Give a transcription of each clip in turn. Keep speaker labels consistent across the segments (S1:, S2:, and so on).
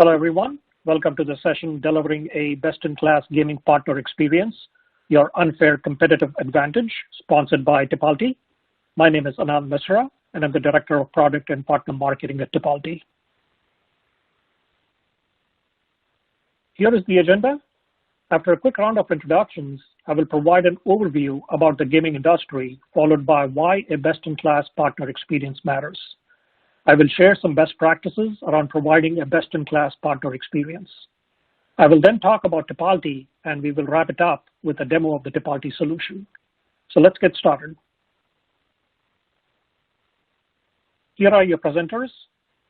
S1: Hello, everyone. Welcome to the session Delivering a Best-in-Class Gaming Partner Experience, Your Unfair Competitive Advantage, sponsored by Tipalti. My name is Anand Misra, and I'm the Director of Product and Partner Marketing at Tipalti. Here is the agenda. After a quick round of introductions, I will provide an overview about the gaming industry, followed by why a best-in-class partner experience matters. I will share some best practices around providing a best-in-class partner experience. I will then talk about Tipalti, and we will wrap it up with a demo of the Tipalti solution. So let's get started. Here are your presenters.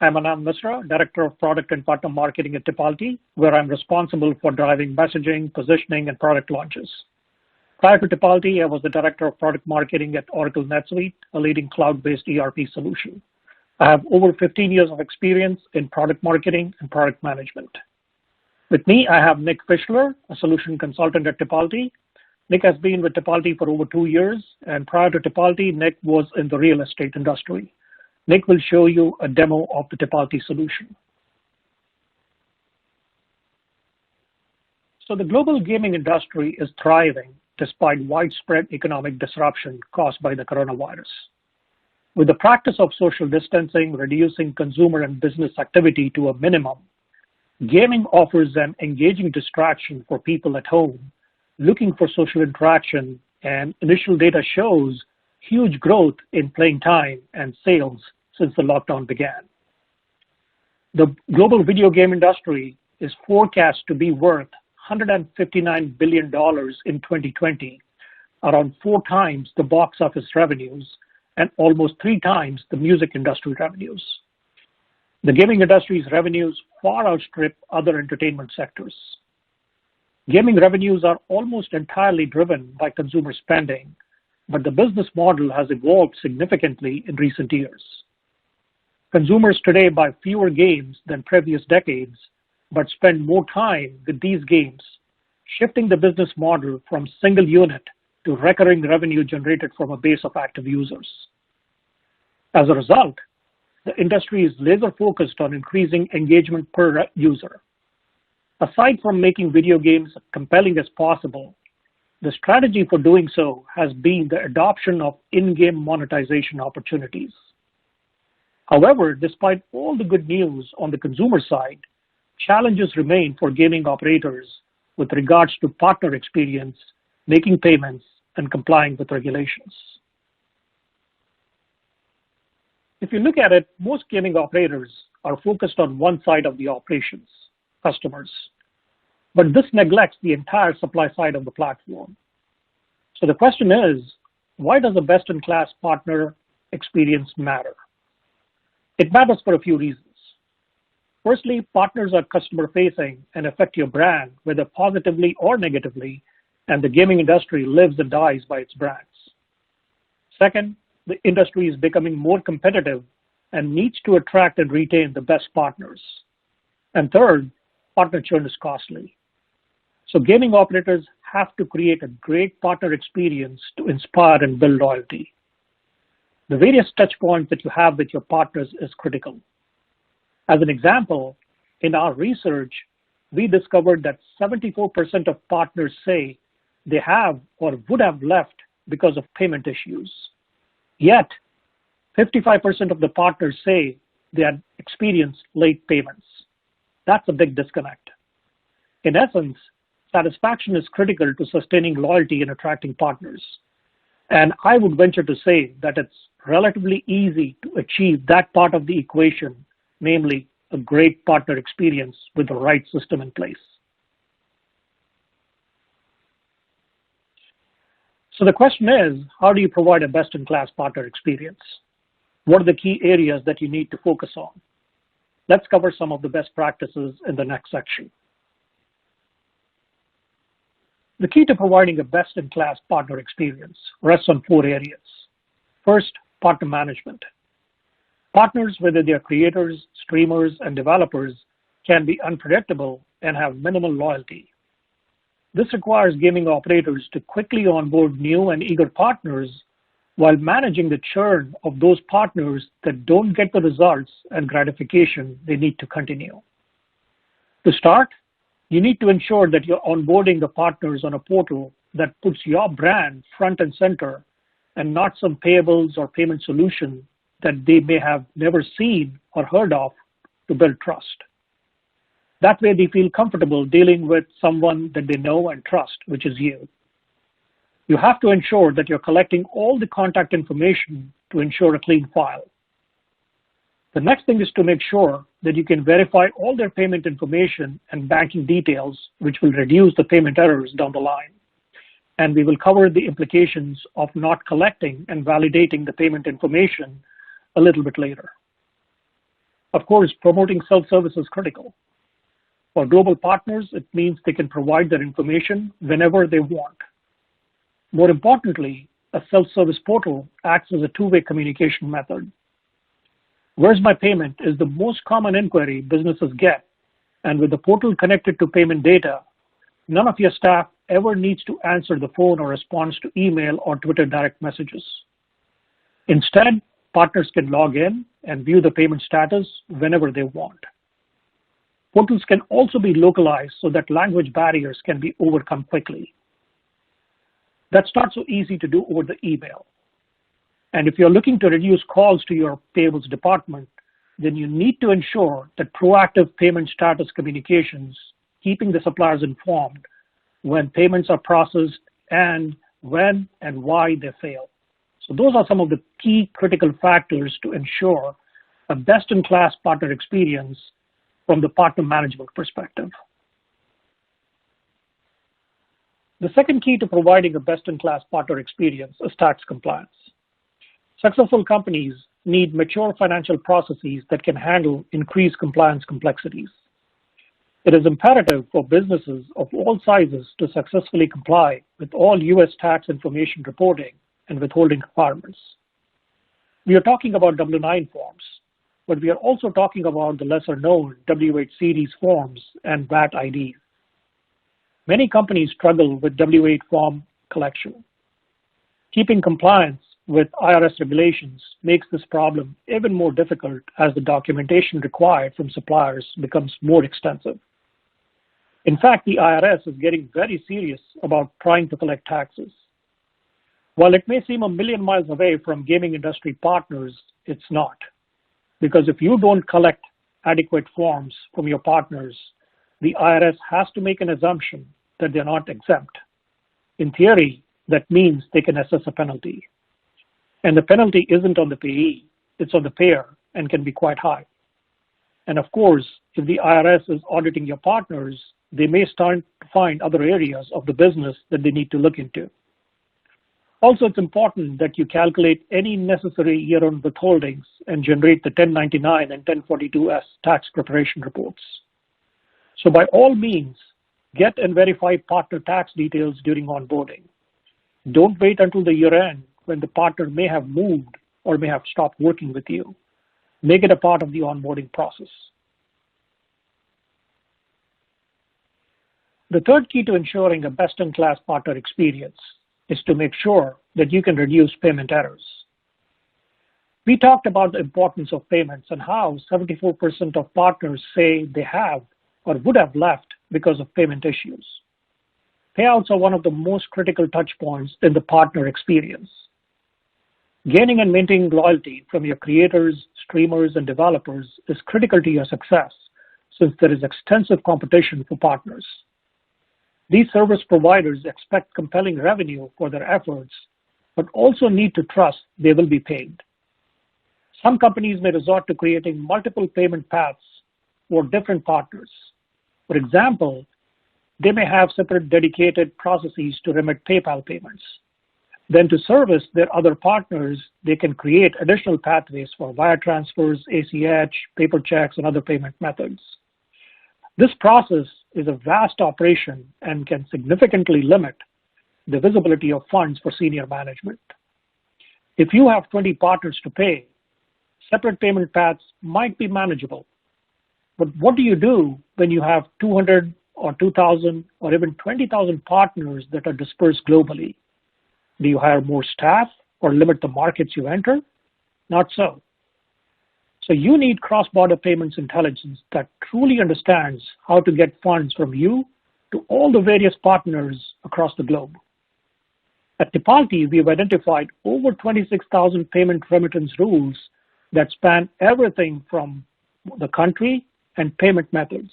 S1: I'm Anand Misra, Director of Product and Partner Marketing at Tipalti, where I'm responsible for driving messaging, positioning, and product launches. Prior to Tipalti, I was the Director of Product Marketing at Oracle NetSuite, a leading cloud-based ERP solution. I have over 15 years of experience in product marketing and product management. With me, I have Nick Fischler, a solution consultant at Tipalti. Nick has been with Tipalti for over 2 years, and prior to Tipalti, Nick was in the real estate industry. Nick will show you a demo of the Tipalti solution. So the global gaming industry is thriving despite widespread economic disruption caused by the coronavirus. With the practice of social distancing reducing consumer and business activity to a minimum, gaming offers an engaging distraction for people at home looking for social interaction, and initial data shows huge growth in playing time and sales since the lockdown began. The global video game industry is forecast to be worth $159 billion in 2020, around 4 times the box office revenues, and almost 3 times the music industry revenues. The gaming industry's revenues far outstrip other entertainment sectors. Gaming revenues are almost entirely driven by consumer spending, but the business model has evolved significantly in recent years. Consumers today buy fewer games than previous decades, but spend more time with these games, shifting the business model from single unit to recurring revenue generated from a base of active users. As a result, the industry is laser-focused on increasing engagement per user. Aside from making video games compelling as possible, the strategy for doing so has been the adoption of in-game monetization opportunities. However, despite all the good news on the consumer side, challenges remain for gaming operators with regards to partner experience, making payments, and complying with regulations. If you look at it, most gaming operators are focused on one side of the operations, customers. But this neglects the entire supply side of the platform. So the question is, why does a best-in-class partner experience matter? It matters for a few reasons. Firstly, partners are customer-facing and affect your brand, whether positively or negatively, and the gaming industry lives and dies by its brands. Second, the industry is becoming more competitive and needs to attract and retain the best partners. And third, partner churn is costly. So gaming operators have to create a great partner experience to inspire and build loyalty. The various touch points that you have with your partners is critical. As an example, in our research, we discovered that 74% of partners say they have or would have left because of payment issues. Yet, 55% of the partners say they had experienced late payments. That's a big disconnect. In essence, satisfaction is critical to sustaining loyalty and attracting partners. And I would venture to say that it's relatively easy to achieve that part of the equation, namely a great partner experience with the right system in place. So the question is, how do you provide a best-in-class partner experience? What are the key areas that you need to focus on? Let's cover some of the best practices in the next section. The key to providing a best-in-class partner experience rests on 4 areas. First, partner management. Partners, whether they are creators, streamers, and developers, can be unpredictable and have minimal loyalty. This requires gaming operators to quickly onboard new and eager partners while managing the churn of those partners that don't get the results and gratification they need to continue. To start, you need to ensure that you're onboarding the partners on a portal that puts your brand front and center and not some payables or payment solution that they may have never seen or heard of to build trust. That way they feel comfortable dealing with someone that they know and trust, which is you. You have to ensure that you're collecting all the contact information to ensure a clean file. The next thing is to make sure that you can verify all their payment information and banking details, which will reduce the payment errors down the line. And we will cover the implications of not collecting and validating the payment information a little bit later. Of course, promoting self-service is critical. For global partners, it means they can provide their information whenever they want. More importantly, a self-service portal acts as a two-way communication method. Where's my payment is the most common inquiry businesses get, and with the portal connected to payment data, none of your staff ever needs to answer the phone or respond to email or Twitter direct messages. Instead, partners can log in and view the payment status whenever they want. Portals can also be localized so that language barriers can be overcome quickly. That's not so easy to do over the email. And if you're looking to reduce calls to your payables department, then you need to ensure that proactive payment status communications, keeping the suppliers informed when payments are processed and when and why they fail. So those are some of the key critical factors to ensure a best-in-class partner experience from the partner management perspective. The second key to providing a best-in-class partner experience is tax compliance. Successful companies need mature financial processes that can handle increased compliance complexities. It is imperative for businesses of all sizes to successfully comply with all U.S. tax information reporting and withholding requirements. We are talking about W-9 forms, but we are also talking about the lesser-known W-8 series forms and VAT IDs. Many companies struggle with W-8 form collection. Keeping compliance with IRS regulations makes this problem even more difficult as the documentation required from suppliers becomes more extensive. In fact, the IRS is getting very serious about trying to collect taxes. While it may seem a million miles away from gaming industry partners, it's not. Because if you don't collect adequate forms from your partners, the IRS has to make an assumption that they're not exempt. In theory, that means they can assess a penalty. And the penalty isn't on the payee, it's on the payer and can be quite high. And of course, if the IRS is auditing your partners, they may start to find other areas of the business that they need to look into. Also, it's important that you calculate any necessary year-end withholdings and generate the 1099 and 1042S tax preparation reports. So by all means, get and verify partner tax details during onboarding. Don't wait until the year end when the partner may have moved or may have stopped working with you. Make it a part of the onboarding process. The third key to ensuring a best-in-class partner experience is to make sure that you can reduce payment errors. We talked about the importance of payments and how 74% of partners say they have or would have left because of payment issues. Payouts are one of the most critical touch points in the partner experience. Gaining and maintaining loyalty from your creators, streamers, and developers is critical to your success since there is extensive competition for partners. These service providers expect compelling revenue for their efforts, but also need to trust they will be paid. Some companies may resort to creating multiple payment paths for different partners. For example, they may have separate dedicated processes to remit PayPal payments. Then to service their other partners, they can create additional pathways for wire transfers, ACH, paper checks, and other payment methods. This process is a vast operation and can significantly limit the visibility of funds for senior management. If you have 20 partners to pay, separate payment paths might be manageable. But what do you do when you have 200 or 2,000 or even 20,000 partners that are dispersed globally? Do you hire more staff or limit the markets you enter? Not so. So you need cross-border payments intelligence that truly understands how to get funds from you to all the various partners across the globe. At Tipalti, we've identified over 26,000 payment remittance rules that span everything from the country and payment methods.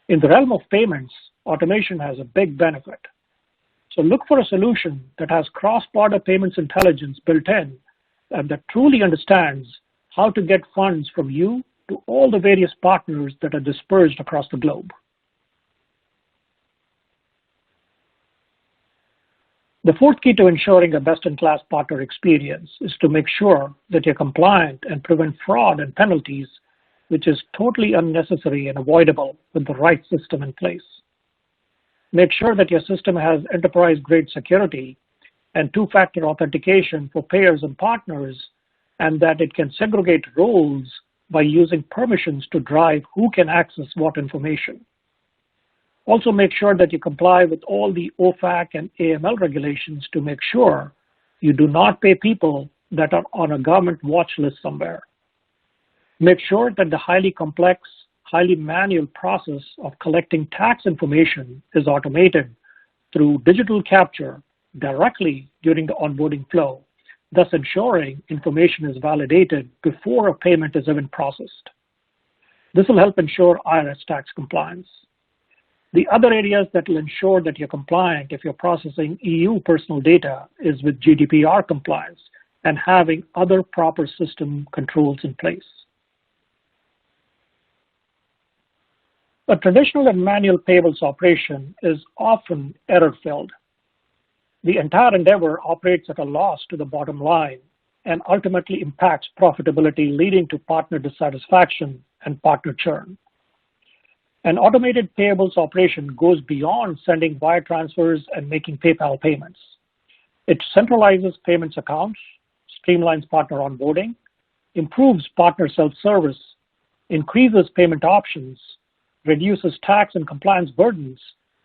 S1: In the realm of payments, automation has a big benefit. So look for a solution that has cross-border payments intelligence built in and that truly understands how to get funds from you to all the various partners that are dispersed across the globe. The fourth key to ensuring a best-in-class partner experience is to make sure that you're compliant and prevent fraud and penalties, which is totally unnecessary and avoidable with the right system in place. Make sure that your system has enterprise-grade security and two-factor authentication for payers and partners, and that it can segregate roles by using permissions to drive who can access what information. Also make sure that you comply with all the OFAC and AML regulations to make sure you do not pay people that are on a government watch list somewhere. Make sure that the highly complex, highly manual process of collecting tax information is automated through digital capture directly during the onboarding flow, thus ensuring information is validated before a payment is even processed. This will help ensure IRS tax compliance. The other areas that will ensure that you're compliant if you're processing EU personal data is with GDPR compliance and having other proper system controls in place. A traditional and manual payables operation is often error-filled. The entire endeavor operates at a loss to the bottom line and ultimately impacts profitability, leading to partner dissatisfaction and partner churn. An automated payables operation goes beyond sending wire transfers and making PayPal payments. It centralizes payments accounts, streamlines partner onboarding, improves partner self-service, increases payment options, reduces tax and compliance burdens,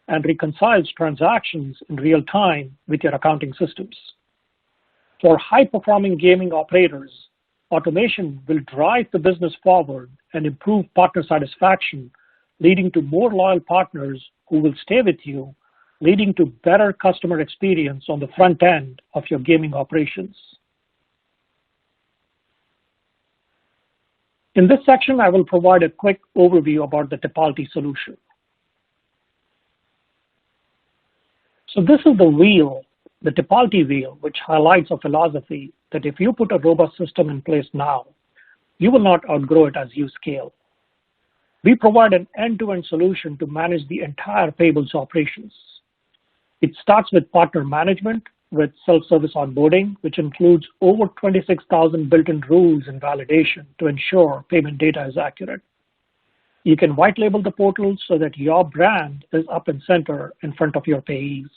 S1: and reconciles transactions in real time with your accounting systems. For high-performing gaming operators, automation will drive the business forward and improve partner satisfaction, leading to more loyal partners who will stay with you, leading to better customer experience on the front end of your gaming operations. In this section, I will provide a quick overview about the Tipalti solution. So this is the wheel, the Tipalti wheel, which highlights a philosophy that if you put a robust system in place now, you will not outgrow it as you scale. We provide an end-to-end solution to manage the entire payables operations. It starts with partner management with self-service onboarding, which includes over 26,000 built-in rules and validation to ensure payment data is accurate. You can white label the portal so that your brand is up and center in front of your payees.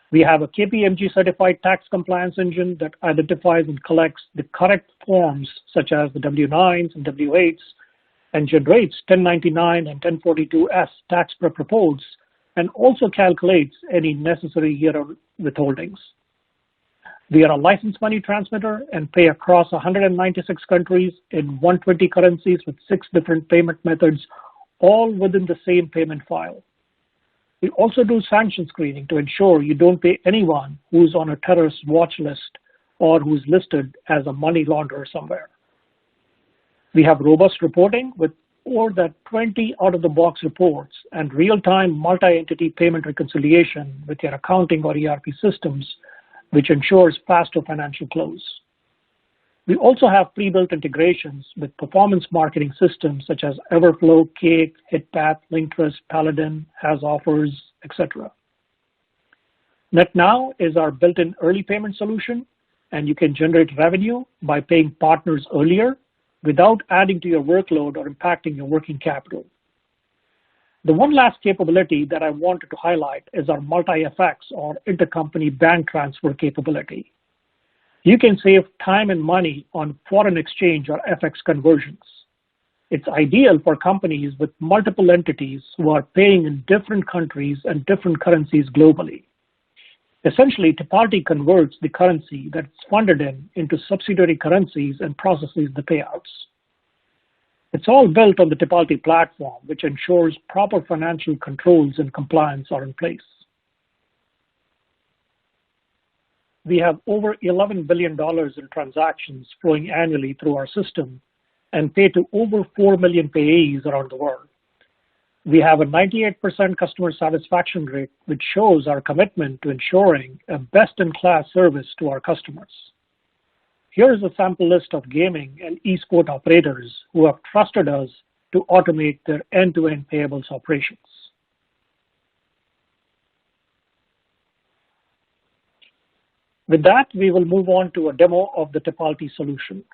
S1: We have a KPMG certified tax compliance engine that identifies and collects the correct forms such as the W-9s and W-8s and generates 1099 and 1042S tax prep reports and also calculates any necessary year-end withholdings. We are a licensed money transmitter and pay across 196 countries in 120 currencies with 6 different payment methods, all within the same payment file. We also do sanction screening to ensure you don't pay anyone who's on a terrorist watch list or who's listed as a money launderer somewhere. We have robust reporting with more than 20 out-of-the-box reports and real-time multi-entity payment reconciliation with your accounting or ERP systems, which ensures faster financial close. We also have pre-built integrations with performance marketing systems such as Everflow, Cake, HitPath, Linktrust, Paladin, Has Offers, etc. NetNow is our built-in early payment solution, and you can generate revenue by paying partners earlier without adding to your workload or impacting your working capital. The one last capability that I wanted to highlight is our multi-FX or intercompany bank transfer capability. You can save time and money on foreign exchange or FX conversions. It's ideal for companies with multiple entities who are paying in different countries and different currencies globally. Essentially, Tipalti converts the currency that's funded into subsidiary currencies and processes the payouts. It's all built on the Tipalti platform, which ensures proper financial controls and compliance are in place. We have over $11 billion in transactions flowing annually through our system and pay to over 4 million payees around the world. We have a 98% customer satisfaction rate, which shows our commitment to ensuring a best-in-class service to our customers. Here is a sample list of gaming and eSport operators who have trusted us to automate their end-to-end payables operations. With that, we will move on to a demo of the Tipalti solution.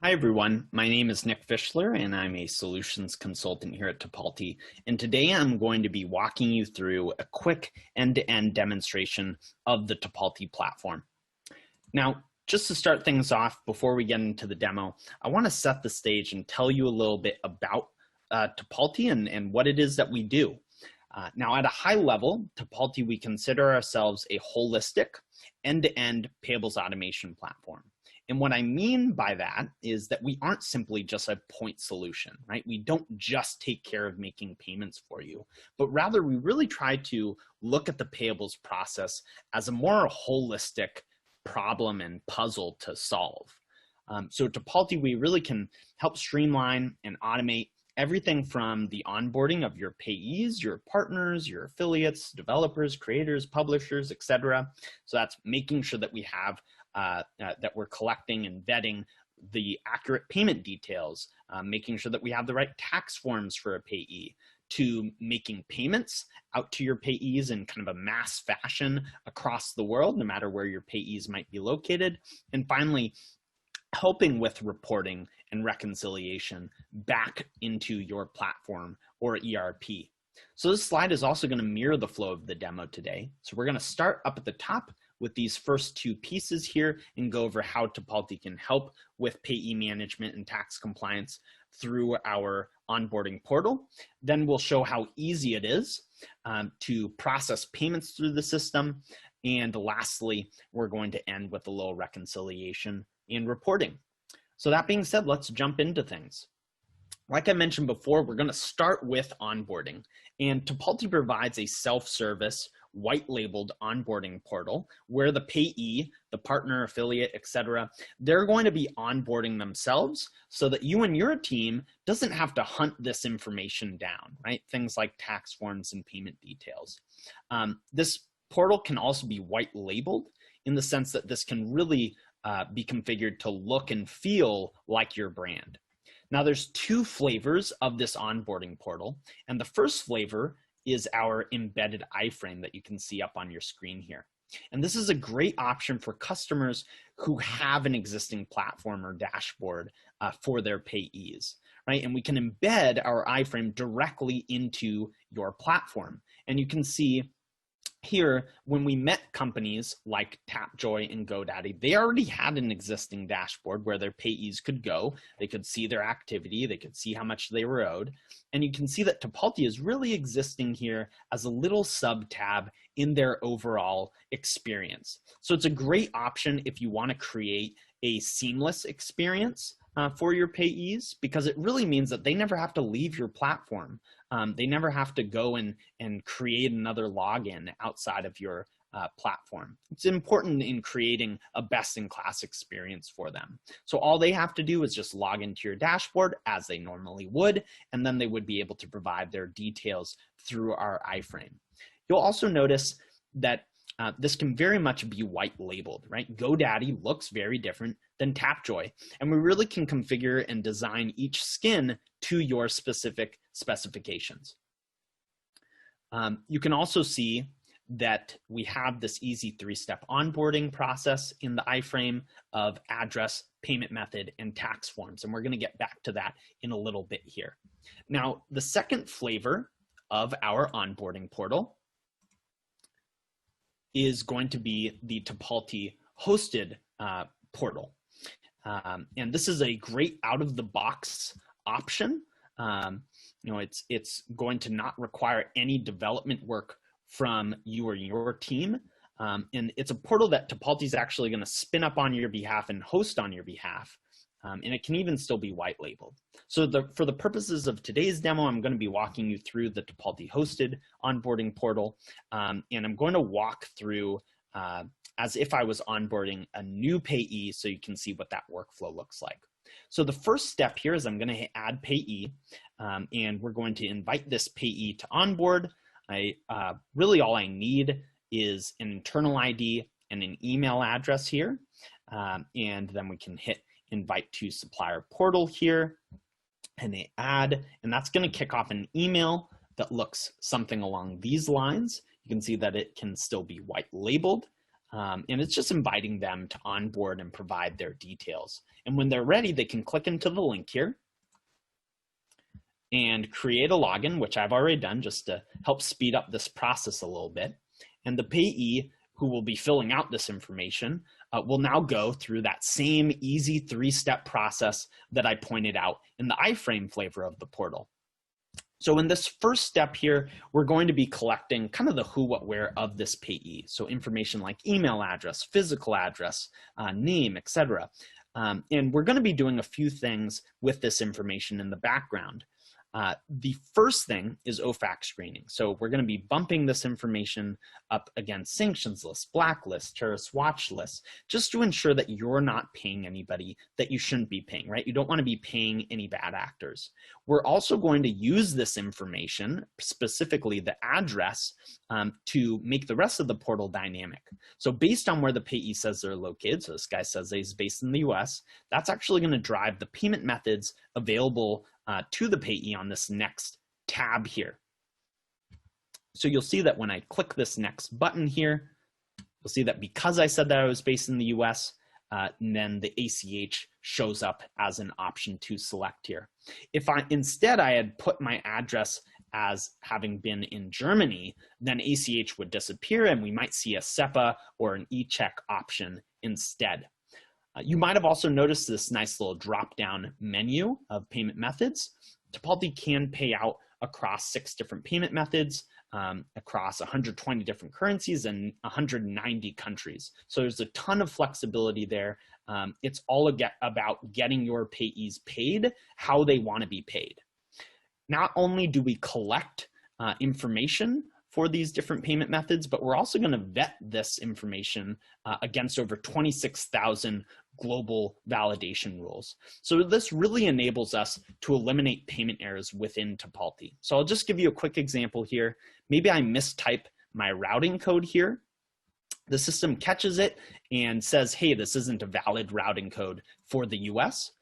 S2: Hi everyone, my name is Nick Fischler and I'm a solutions consultant here at Tipalti. And today I'm going to be walking you through a quick end-to-end demonstration of the Tipalti platform. Now, just to start things off, before we get into the demo, I want to set the stage and tell you a little bit about Tipalti and what it is that we do. Now, at a high level, Tipalti, we consider ourselves a holistic end-to-end payables automation platform. And what I mean by that is that we aren't simply just a point solution, right? We don't just take care of making payments for you, but rather we really try to look at the payables process as a more holistic problem and puzzle to solve. So at Tipalti, we really can help streamline and automate everything from the onboarding of your payees, your partners, your affiliates, developers, creators, publishers, etc. So that's making sure that we have that we're collecting and vetting the accurate payment details, making sure that we have the right tax forms for a payee, to making payments out to your payees in kind of a mass fashion across the world, no matter where your payees might be located. And finally, helping with reporting and reconciliation back into your platform or ERP. So this slide is also going to mirror the flow of the demo today. So we're going to start up at the top with these first two pieces here and go over how Tipalti can help with payee management and tax compliance through our onboarding portal. Then we'll show how easy it is to process payments through the system. And lastly, we're going to end with a little reconciliation and reporting. So that being said, let's jump into things. Like I mentioned before, we're going to start with onboarding, and Tipalti provides a self-service white-labeled onboarding portal where the payee, the partner, affiliate, etc., they're going to be onboarding themselves so that you and your team doesn't have to hunt this information down, right? Things like tax forms and payment details. This portal can also be white-labeled in the sense that this can really be configured to look and feel like your brand. Now, there's two flavors of this onboarding portal, and the first flavor is our embedded iframe that you can see up on your screen here. And this is a great option for customers who have an existing platform or dashboard for their payees, right? And we can embed our iframe directly into your platform. And you can see here, when we met companies like Tapjoy and GoDaddy, they already had an existing dashboard where their payees could go. They could see their activity. They could see how much they were owed. And you can see that Tipalti is really existing here as a little sub-tab in their overall experience. So it's a great option if you want to create a seamless experience for your payees, because it really means that they never have to leave your platform. They never have to go and create another login outside of your platform. It's important in creating a best-in-class experience for them. So all they have to do is just log into your dashboard as they normally would, and then they would be able to provide their details through our iframe. You'll also notice that this can very much be white labeled, right? GoDaddy looks very different than Tapjoy, and we really can configure and design each skin to your specific specifications. You can also see that we have this easy three-step onboarding process in the iframe of address, payment method, and tax forms, and we're going to get back to that in a little bit here. Now, the second flavor of our onboarding portal is going to be the Tipalti hosted portal. And this is a great out-of-the-box option. It's going to not require any development work from you or your team. And it's a portal that Tipalti is actually going to spin up on your behalf and host on your behalf. And it can even still be white labeled. So for the purposes of today's demo, I'm going to be walking you through the Tipalti hosted onboarding portal. And I'm going to walk through as if I was onboarding a new payee so you can see what that workflow looks like. So the first step here is I'm going to add payee, and we're going to invite this payee to onboard. Really all I need is an internal ID and an email address here, and then we can hit invite to supplier portal here and add, and that's going to kick off an email that looks something along these lines. You can see that it can still be white labeled. And it's just inviting them to onboard and provide their details. And when they're ready, they can click into the link here and create a login, which I've already done just to help speed up this process a little bit. And the payee who will be filling out this information will now go through that same easy 3-step process that I pointed out in the iframe flavor of the portal. So in this first step here, we're going to be collecting kind of the who, what, where of this payee. So information like email address, physical address, name, etc. And we're going to be doing a few things with this information in the background. The first thing is OFAC screening. So we're going to be bumping this information up against sanctions lists, blacklists, terrorist watch lists, just to ensure that you're not paying anybody that you shouldn't be paying, right? You don't want to be paying any bad actors. We're also going to use this information, specifically the address, to make the rest of the portal dynamic. So based on where the payee says they're located, so this guy says he's based in the US, that's actually going to drive the payment methods available to the payee on this next tab here. So you'll see that when I click this next button here, you'll see that because I said that I was based in the US, then the ACH shows up as an option to select here. If instead I had put my address as having been in Germany, then ACH would disappear and we might see a SEPA or an e-check option instead. You might have also noticed this nice little drop-down menu of payment methods. Tipalti can pay out across 6 different payment methods, across 120 different currencies and 190 countries. So there's a ton of flexibility there. It's all about getting your payees paid how they want to be paid. Not only do we collect information for these different payment methods, but we're also going to vet this information against over 26,000 global validation rules. So this really enables us to eliminate payment errors within Tipalti. So I'll just give you a quick example here. Maybe I mistype my routing code here. The system catches it and says, hey, this isn't a valid routing code for the US.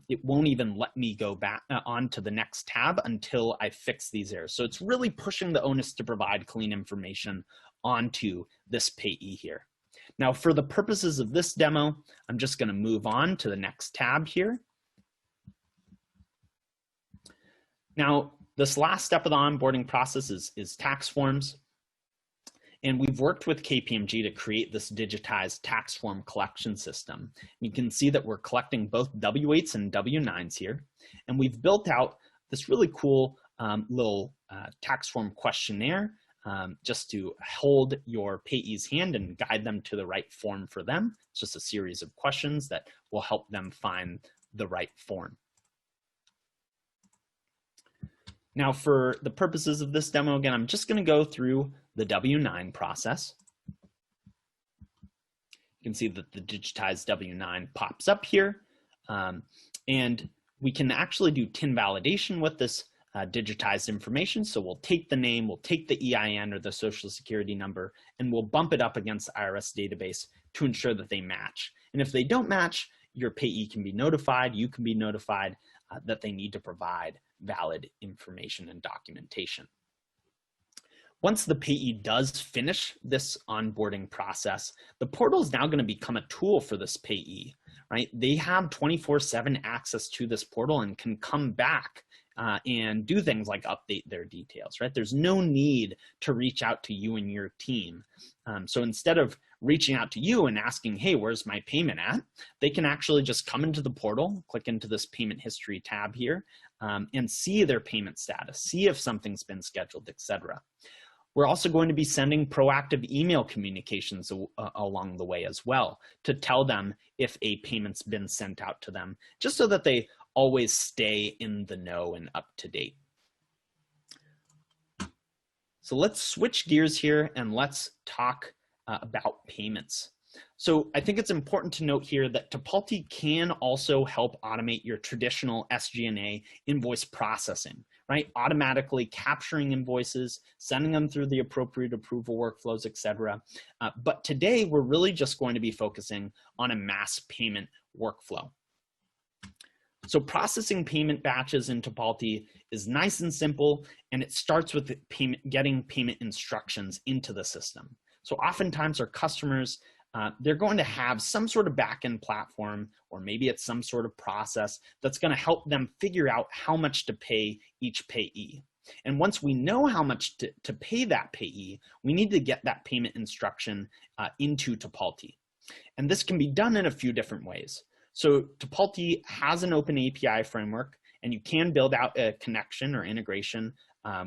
S2: It won't even let me go back on to the next tab until I fix these errors. So it's really pushing the onus to provide clean information onto this payee here. Now, for the purposes of this demo, I'm just going to move on to the next tab here. Now, this last step of the onboarding process is tax forms. And we've worked with KPMG to create this digitized tax form collection system. You can see that we're collecting both W-8s and W-9s here. And we've built out this really cool little tax form questionnaire just to hold your payee's hand and guide them to the right form for them. It's just a series of questions that will help them find the right form. Now, for the purposes of this demo, again, I'm just going to go through the W-9 process. You can see that the digitized W-9 pops up here. And we can actually do TIN validation with this digitized information. So we'll take the name, we'll take the EIN or the social security number, and we'll bump it up against the IRS database to ensure that they match. And if they don't match, your payee can be notified, you can be notified that they need to provide valid information and documentation. Once the payee does finish this onboarding process, the portal is now going to become a tool for this payee, right? They have 24/7 access to this portal and can come back and do things like update their details, right? There's no need to reach out to you and your team. So instead of reaching out to you and asking, hey, where's my payment at? They can actually just come into the portal, click into this payment history tab here, and see their payment status, see if something's been scheduled, etc. We're also going to be sending proactive email communications along the way as well to tell them if a payment's been sent out to them, just so that they always stay in the know and up to date. So let's switch gears here and let's talk about payments. So I think it's important to note here that Tipalti can also help automate your traditional SG&A invoice processing, right? Automatically capturing invoices, sending them through the appropriate approval workflows, etc. But today we're really just going to be focusing on a mass payment workflow. So processing payment batches in Tipalti is nice and simple, and it starts with getting payment instructions into the system. So oftentimes our customers, they're going to have some sort of backend platform, or maybe it's some sort of process that's going to help them figure out how much to pay each payee. And once we know how much to pay that payee, we need to get that payment instruction into Tipalti. And this can be done in a few different ways. So Tipalti has an open API framework, and you can build out a connection or integration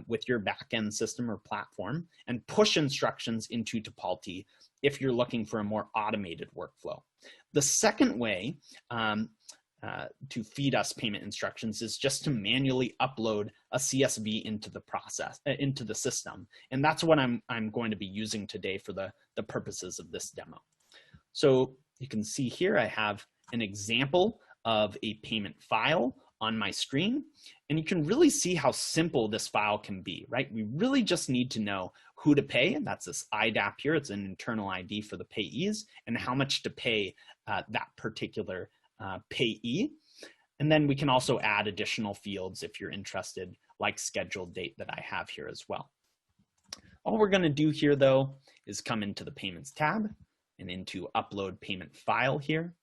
S2: with your backend system or platform and push instructions into Tipalti if you're looking for a more automated workflow. The second way to feed us payment instructions is just to manually upload a CSV into the process, into the system. And that's what I'm going to be using today for the purposes of this demo. So you can see here I have an example of a payment file on my screen, and you can really see how simple this file can be, right? We really just need to know who to pay, and that's this IDAP here. It's an internal ID for the payees, and how much to pay that particular payee. And then we can also add additional fields if you're interested, like scheduled date that I have here as well. All we're gonna do here though is come into the Payments tab and into Upload Payment File here.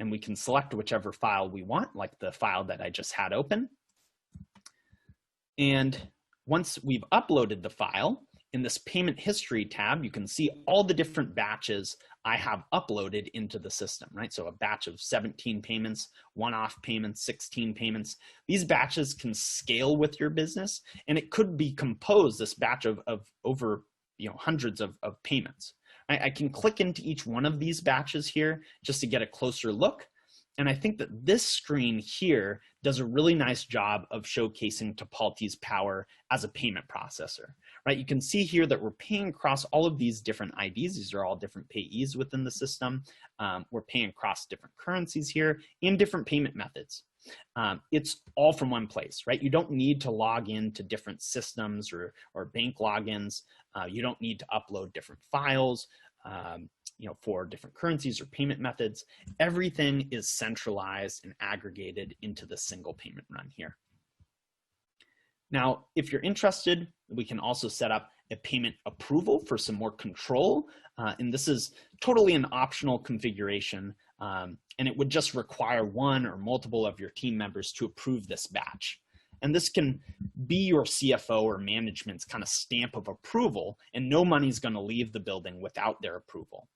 S2: And we can select whichever file we want, like the file that I just had open. And once we've uploaded the file, in this Payment History tab, you can see all the different batches I have uploaded into the system, right? So a batch of 17 payments, one-off payments, 16 payments. These batches can scale with your business, and it could be composed, this batch of over hundreds of payments. I can click into each one of these batches here just to get a closer look. And I think that this screen here does a really nice job of showcasing Tipalti's power as a payment processor, right? You can see here that we're paying across all of these different IDs. These are all different payees within the system. We're paying across different currencies here and different payment methods. It's all from one place, right? You don't need to log into different systems or bank logins. You don't need to upload different files, for different currencies or payment methods. Everything is centralized and aggregated into the single payment run here. Now, if you're interested, we can also set up a payment approval for some more control. And this is totally an optional configuration. And it would just require one or multiple of your team members to approve this batch. And this can be your CFO or management's kind of stamp of approval, and no money's going to leave the building without their approval.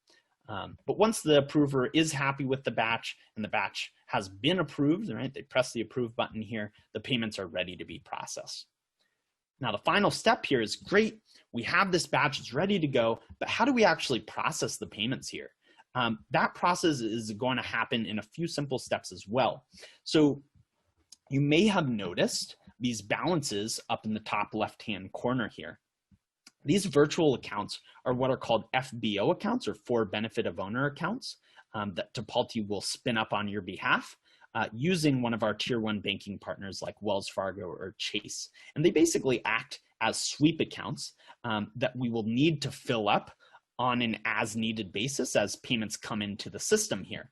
S2: But once the approver is happy with the batch and the batch has been approved, right, they press the approve button here, the payments are ready to be processed. Now, the final step here is great. We have this batch, it's ready to go, but how do we actually process the payments here? That process is going to happen in a few simple steps as well. So you may have noticed these balances up in the top left-hand corner here. These virtual accounts are what are called FBO accounts, or for benefit of owner accounts, that Tipalti will spin up on your behalf using one of our tier 1 banking partners like Wells Fargo or Chase. And they basically act as sweep accounts that we will need to fill up on an as-needed basis as payments come into the system here.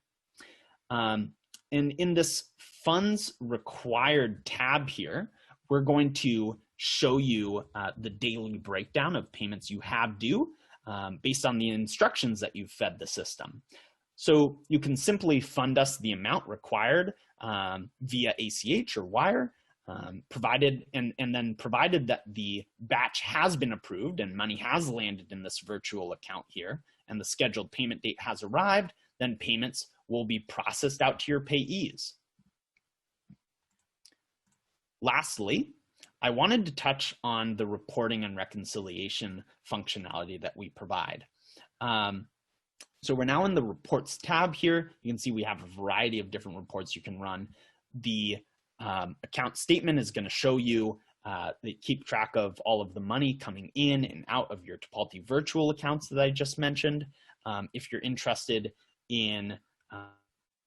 S2: And in this Funds Required tab here, we're going to show you the daily breakdown of payments you have due based on the instructions that you've fed the system. So you can simply fund us the amount required via ACH or wire. provided that the batch has been approved and money has landed in this virtual account here, and the scheduled payment date has arrived, then payments will be processed out to your payees. Lastly, I wanted to touch on the reporting and reconciliation functionality that we provide. So we're now in the reports tab here. You can see we have a variety of different reports you can run. The account statement is going to show you, they keep track of all of the money coming in and out of your Tipalti virtual accounts that I just mentioned. If you're interested in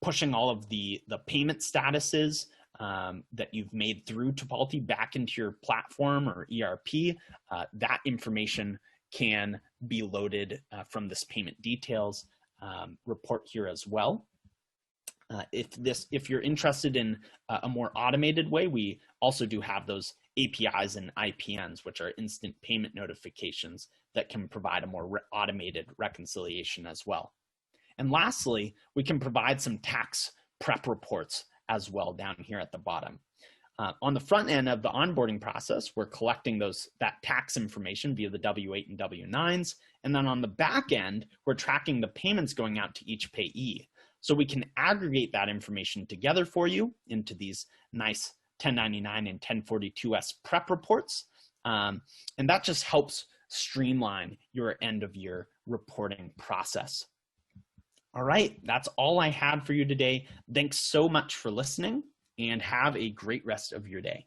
S2: pushing all of the payment statuses that you've made through Tipalti back into your platform or ERP, that information can be loaded from this payment details report here as well. If you're interested in a more automated way, we also do have those APIs and IPNs, which are instant payment notifications that can provide a more automated reconciliation as well. And lastly, we can provide some tax prep reports as well down here at the bottom. On the front end of the onboarding process, we're collecting that tax information via the W-8 and W-9s. And then on the back end, we're tracking the payments going out to each payee. So we can aggregate that information together for you into these nice 1099 and 1042S prep reports. And that just helps streamline your end of year reporting process. All right, that's all I had for you today. Thanks so much for listening, and have a great rest of your day.